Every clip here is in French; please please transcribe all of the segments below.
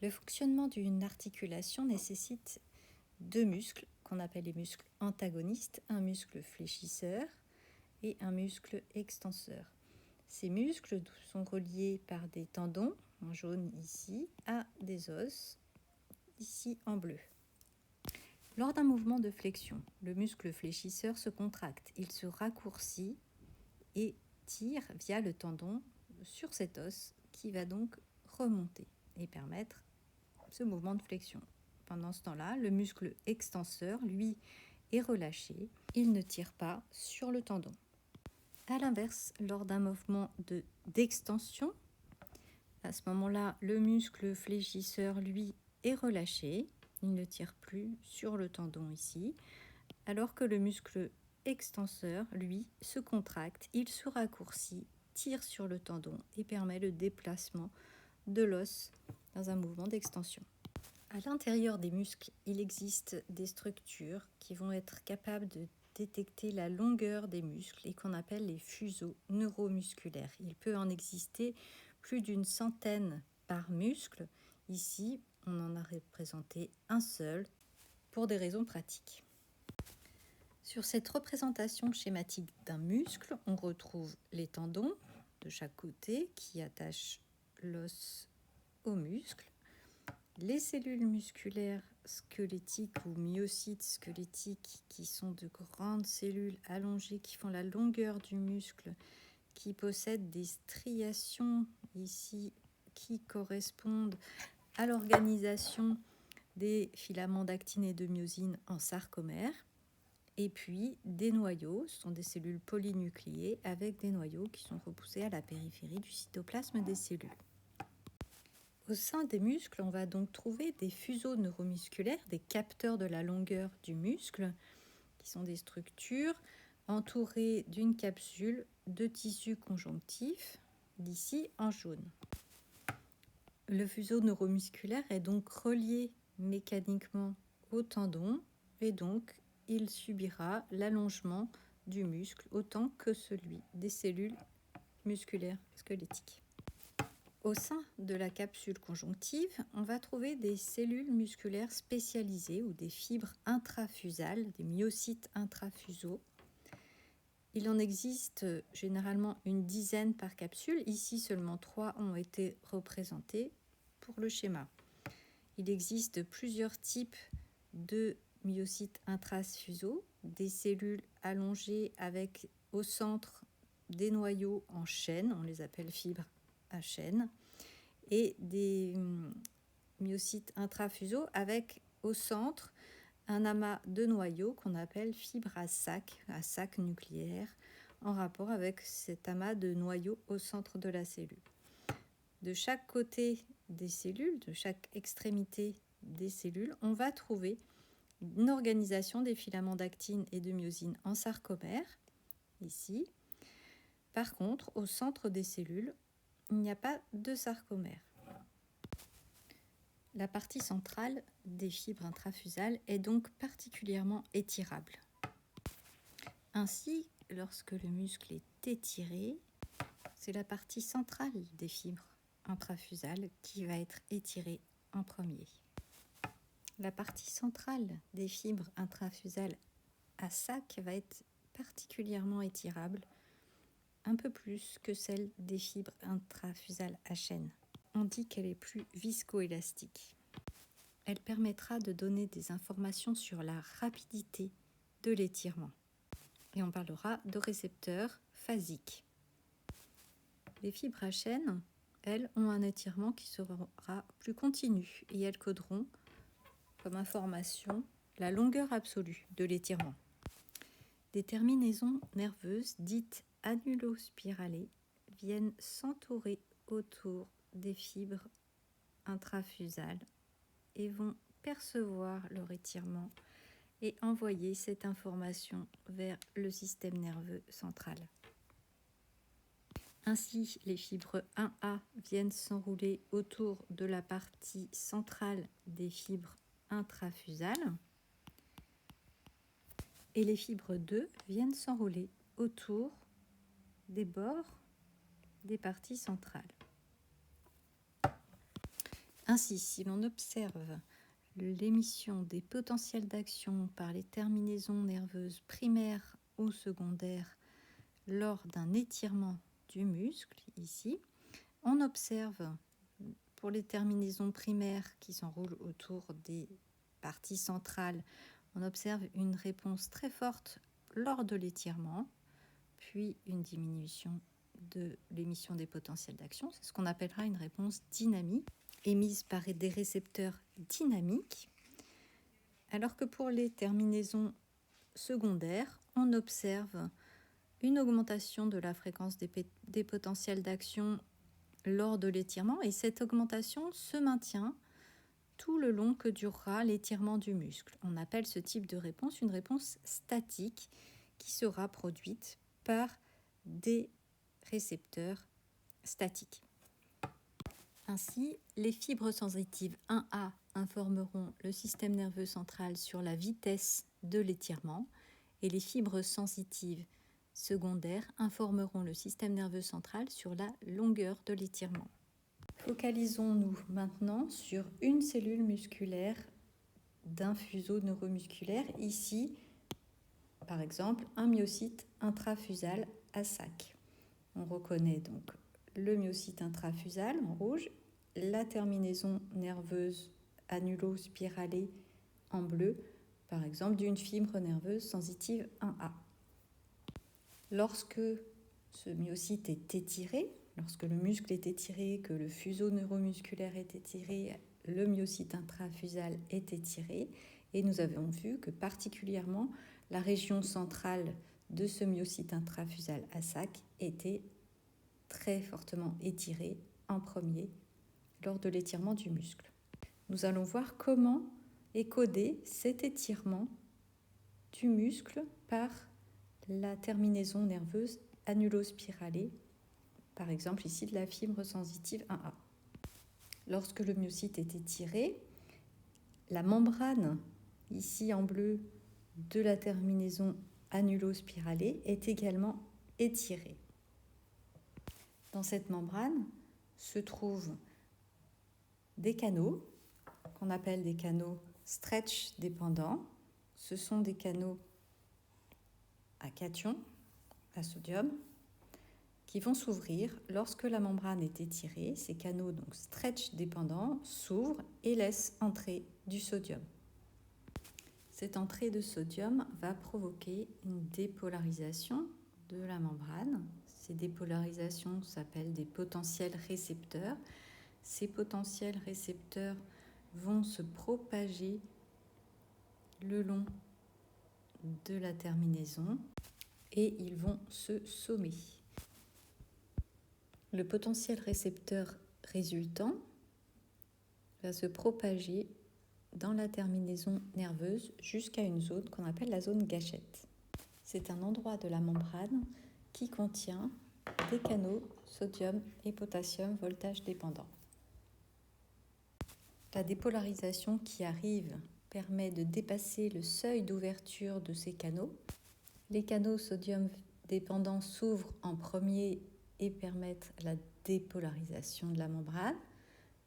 Le fonctionnement d'une articulation nécessite deux muscles qu'on appelle les muscles antagonistes, un muscle fléchisseur et un muscle extenseur. Ces muscles sont reliés par des tendons, en jaune ici, à des os, ici en bleu. Lors d'un mouvement de flexion, le muscle fléchisseur se contracte, il se raccourcit et tire via le tendon sur cet os qui va donc remonter et permettre ce mouvement de flexion. Pendant ce temps-là, le muscle extenseur, lui, est relâché. Il ne tire pas sur le tendon. A l'inverse, lors d'un mouvement d'extension, à ce moment-là, le muscle fléchisseur, lui, est relâché. Il ne tire plus sur le tendon ici, alors que le muscle extenseur, lui, se contracte, il se raccourcit, tire sur le tendon et permet le déplacement de l'os dans un mouvement d'extension. À l'intérieur des muscles, il existe des structures qui vont être capables de détecter la longueur des muscles et qu'on appelle les fuseaux neuromusculaires. Il peut en exister plus d'une centaine par muscle. Ici, on en a représenté un seul pour des raisons pratiques. Sur cette représentation schématique d'un muscle, on retrouve les tendons de chaque côté qui attachent l'os au muscle, les cellules musculaires squelettiques ou myocytes squelettiques qui sont de grandes cellules allongées qui font la longueur du muscle, qui possèdent des striations ici qui correspondent à l'organisation des filaments d'actine et de myosine en sarcomère. Et puis des noyaux, ce sont des cellules polynucléées avec des noyaux qui sont repoussés à la périphérie du cytoplasme des cellules. Au sein des muscles, on va donc trouver des fuseaux neuromusculaires, des capteurs de la longueur du muscle, qui sont des structures entourées d'une capsule de tissu conjonctif, d'ici en jaune. Le fuseau neuromusculaire est donc relié mécaniquement au tendon et donc il subira l'allongement du muscle autant que celui des cellules musculaires squelettiques. Au sein de la capsule conjonctive, on va trouver des cellules musculaires spécialisées ou des fibres intrafusales, des myocytes intrafusaux. Il en existe généralement une dizaine par capsule. Ici, seulement 3 ont été représentés pour le schéma. Il existe plusieurs types de myocytes intrafusaux, des cellules allongées avec au centre des noyaux en chaîne, on les appelle fibres à chaîne, et des myocytes intrafusaux avec au centre un amas de noyaux qu'on appelle fibres à sac nucléaire, en rapport avec cet amas de noyaux au centre de la cellule. De chaque côté des cellules, de chaque extrémité des cellules, on va trouver une organisation des filaments d'actine et de myosine en sarcomère, ici. Par contre, au centre des cellules, il n'y a pas de sarcomère. La partie centrale des fibres intrafusales est donc particulièrement étirable. Ainsi, lorsque le muscle est étiré, c'est la partie centrale des fibres intrafusales qui va être étirée en premier. La partie centrale des fibres intrafusales à sac va être particulièrement étirable, un peu plus que celle des fibres intrafusales à chaîne. On dit qu'elle est plus viscoélastique. Elle permettra de donner des informations sur la rapidité de l'étirement. Et on parlera de récepteurs phasiques. Les fibres à chaîne, elles, ont un étirement qui sera plus continu et elles coderont comme information la longueur absolue de l'étirement. Des terminaisons nerveuses dites annulospiralées viennent s'entourer autour des fibres intrafusales et vont percevoir leur étirement et envoyer cette information vers le système nerveux central. Ainsi, les fibres 1A viennent s'enrouler autour de la partie centrale des fibres intrafusales et les fibres 2 viennent s'enrouler autour des bords des parties centrales. Ainsi, si l'on observe l'émission des potentiels d'action par les terminaisons nerveuses primaires ou secondaires lors d'un étirement du muscle, ici, on observe pour les terminaisons primaires qui s'enroulent autour des parties centrales, on observe une réponse très forte lors de l'étirement, puis une diminution de l'émission des potentiels d'action. C'est ce qu'on appellera une réponse dynamique, émise par des récepteurs dynamiques, alors que pour les terminaisons secondaires, on observe une augmentation de la fréquence des potentiels d'action lors de l'étirement, et cette augmentation se maintient tout le long que durera l'étirement du muscle. On appelle ce type de réponse une réponse statique qui sera produite par des récepteurs statiques. Ainsi, les fibres sensitives 1A informeront le système nerveux central sur la vitesse de l'étirement et les fibres sensitives secondaires informeront le système nerveux central sur la longueur de l'étirement. Focalisons-nous maintenant sur une cellule musculaire d'un fuseau neuromusculaire, ici par exemple un myocyte intrafusal à sac. On reconnaît donc le myocyte intrafusal en rouge, la terminaison nerveuse annulospiralée en bleu, par exemple d'une fibre nerveuse sensitive 1A. Lorsque ce myocyte est étiré, lorsque le muscle est étiré, que le fuseau neuromusculaire est étiré, le myocyte intrafusal est étiré, et nous avons vu que particulièrement la région centrale de ce myocyte intrafusal à sac était très fortement étirée en premier lors de l'étirement du muscle. Nous allons voir comment est codé cet étirement du muscle par la terminaison nerveuse annulospiralée, par exemple ici de la fibre sensitive 1A. Lorsque le myocyte est étiré, la membrane, ici en bleu, de la terminaison annulospiralée est également étirée. Dans cette membrane se trouvent des canaux qu'on appelle des canaux stretch dépendants. Ce sont des canaux à cation, à sodium, qui vont s'ouvrir lorsque la membrane est étirée. Ces canaux donc stretch dépendants s'ouvrent et laissent entrer du sodium. Cette entrée de sodium va provoquer une dépolarisation de la membrane. Ces dépolarisations s'appellent des potentiels récepteurs. Ces potentiels récepteurs vont se propager le long de la terminaison et ils vont se sommer. Le potentiel récepteur résultant va se propager dans la terminaison nerveuse jusqu'à une zone qu'on appelle la zone gâchette. C'est un endroit de la membrane qui contient des canaux sodium et potassium voltage dépendants. La dépolarisation qui arrive permet de dépasser le seuil d'ouverture de ces canaux. Les canaux sodium dépendants s'ouvrent en premier et permettent la dépolarisation de la membrane.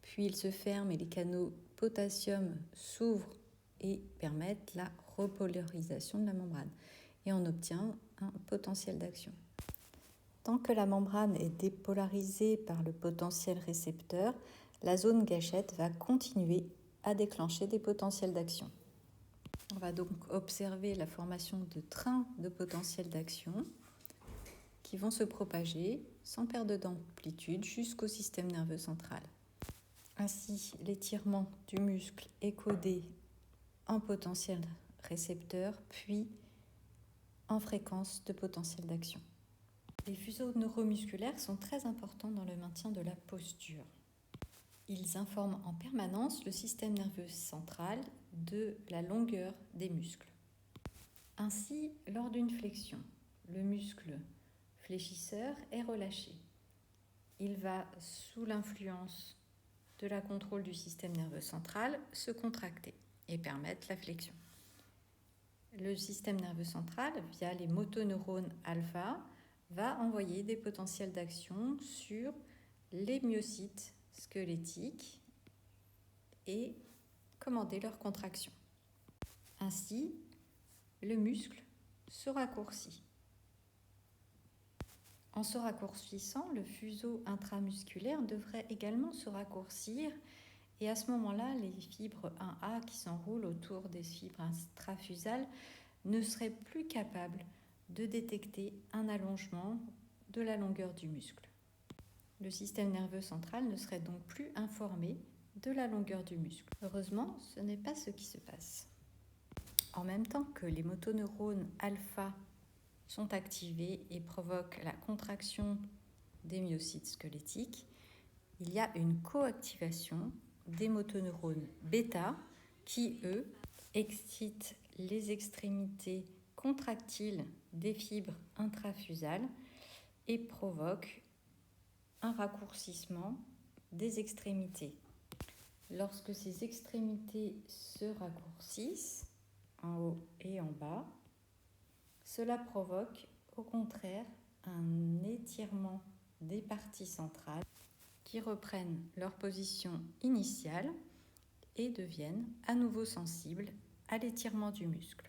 Puis ils se ferment et les canaux potassium s'ouvrent et permettent la repolarisation de la membrane. Et on obtient un potentiel d'action. Tant que la membrane est dépolarisée par le potentiel récepteur, la zone gâchette va continuer à déclencher des potentiels d'action. On va donc observer la formation de trains de potentiels d'action qui vont se propager sans perte d'amplitude jusqu'au système nerveux central. Ainsi, l'étirement du muscle est codé en potentiel récepteur, puis en fréquence de potentiel d'action. Les fuseaux neuromusculaires sont très importants dans le maintien de la posture. Ils informent en permanence le système nerveux central de la longueur des muscles. Ainsi, lors d'une flexion, le muscle fléchisseur est relâché. Il va, sous l'influence de la contrôle du système nerveux central, se contracter et permettre la flexion. Le système nerveux central, via les motoneurones alpha, va envoyer des potentiels d'action sur les myocytes squelettiques et commander leur contraction. Ainsi, le muscle se raccourcit. En se raccourcissant, le fuseau intramusculaire devrait également se raccourcir et à ce moment-là, les fibres 1A qui s'enroulent autour des fibres intrafusales ne seraient plus capables de détecter un allongement de la longueur du muscle. Le système nerveux central ne serait donc plus informé de la longueur du muscle. Heureusement, ce n'est pas ce qui se passe. En même temps que les motoneurones alpha sont activés et provoquent la contraction des myocytes squelettiques, il y a une coactivation des motoneurones bêta qui, eux, excitent les extrémités contractiles des fibres intrafusales et provoquent un raccourcissement des extrémités. Lorsque ces extrémités se raccourcissent, en haut et en bas, cela provoque au contraire un étirement des parties centrales qui reprennent leur position initiale et deviennent à nouveau sensibles à l'étirement du muscle.